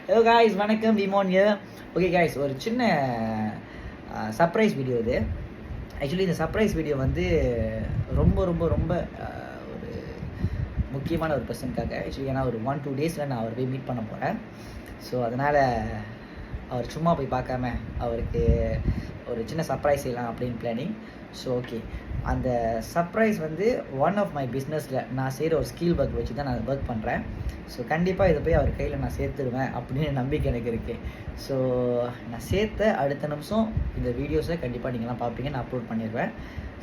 Hello guys, வணக்கம். விமோன் here. Okay guys, ஒரு சின்ன சர்ப்ரைஸ் வீடியோ இது. ஆக்சுவலி இந்த சர்ப்ரைஸ் வீடியோ வந்து ரொம்ப ரொம்ப ரொம்ப ஒரு முக்கியமான ஒரு பர்சனுக்காக. ஆக்சுவலி ஏன்னா ஒரு 1-2 டேஸில் நான் அவர் போய் மீட் பண்ண போகிறேன். ஸோ அதனால் அவர் சும்மா போய் பார்க்காம அவருக்கு ஒரு சின்ன சர்ப்ரைஸ் செய்யலாம் அப்படின்னு பிளானிங். ஸோ ஓகே, அந்த சர்ப்ரைஸ் வந்து ஒன் ஆஃப் மை பிஸ்னஸில் நான் செய்கிற ஒரு ஸ்கில் ஒர்க் வச்சு தான் நான் ஒர்க் பண்ணுறேன். ஸோ கண்டிப்பாக இதை போய் அவர் கையில் நான் சேர்த்துடுவேன் அப்படின்னு நம்பிக்கை எனக்கு இருக்குது. ஸோ நான் சேர்த்த அடுத்த நிமிஷம் இந்த வீடியோஸை கண்டிப்பாக நீங்கள்லாம் பார்ப்பீங்க, நான் அப்லோட் பண்ணிடுவேன்.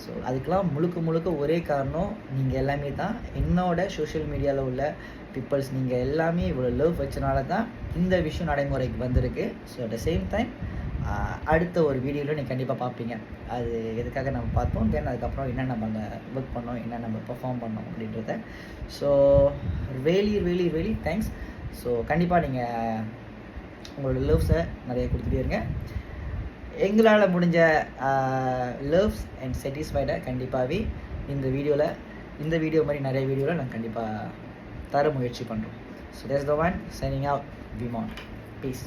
ஸோ அதுக்கெலாம் முழுக்க ஒரே காரணம் நீங்கள் எல்லாமே தான். என்னோட சோஷியல் மீடியாவில் உள்ள பீப்புள்ஸ் நீங்கள் எல்லாமே இவ்வளோ லவ் வச்சனால தான் இந்த விஷயம் நடைமுறைக்கு வந்திருக்கு. So at the same time அடுத்த ஒரு வீடியோவில் நீங்கள் கண்டிப்பாக பார்ப்பீங்க. அது எதுக்காக நம்ம பார்த்தோம், தென் அதுக்கப்புறம் என்ன நம்ம அங்கே ஒர்க் பண்ணோம், என்ன நம்ம பெர்ஃபார்ம் பண்ணோம் அப்படின்றத. So really thanks. ஸோ கண்டிப்பாக நீங்கள் உங்களோட லவ்ஸை நிறைய கொடுத்துட்டே இருங்க. எங்களால் முடிஞ்ச லவ்ஸ் அண்ட் சாட்டிஸ்ஃபைடை கண்டிப்பாகவே இந்த வீடியோ மாதிரி நிறைய வீடியோவில் நாங்கள் கண்டிப்பாக தர முயற்சி பண்ணுறோம். So that's the one signing out. விமோன். பீஸ்.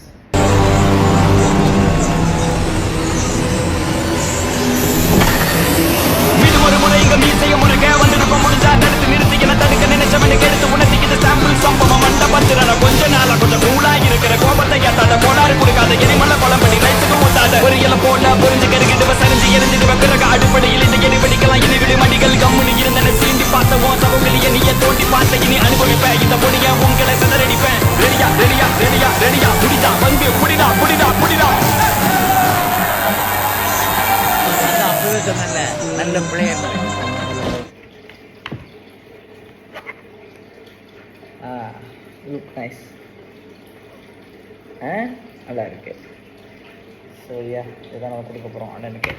கொஞ்ச நாளா கொஞ்சம் கூலாகி இருக்கிற கோபத்தை ஏத்தாத கோடாறு கொடுக்காத எரிமலை குளம் பண்ணி ரைத்துக்கு ஊத்தாத ஒரு இல போட பொறிஞ்சு கருகிட்டு சரிஞ்சு எரிஞ்சிட்டு பிறகு அடிப்படையில் இந்த எரிவடிக்கலாம் இனிவிடு மடிகள் கம்முனி இருந்தன சீண்டி பார்த்தவோம் சவங்களிய நீய தோண்டி பார்த்த இனி அனுபவிப்பேன் இந்த பொடிய உங்களை சிதறடிப்பேன். ரெடியா புடிதா வந்து புடிதா அப்பவே சொன்னல நல்ல பிள்ளைய லுக் நைஸ். நல்லா இருக்கு. ஸோ இதுதான் நம்ம கொடுக்க போகிறோம் அண்ணனுக்கு.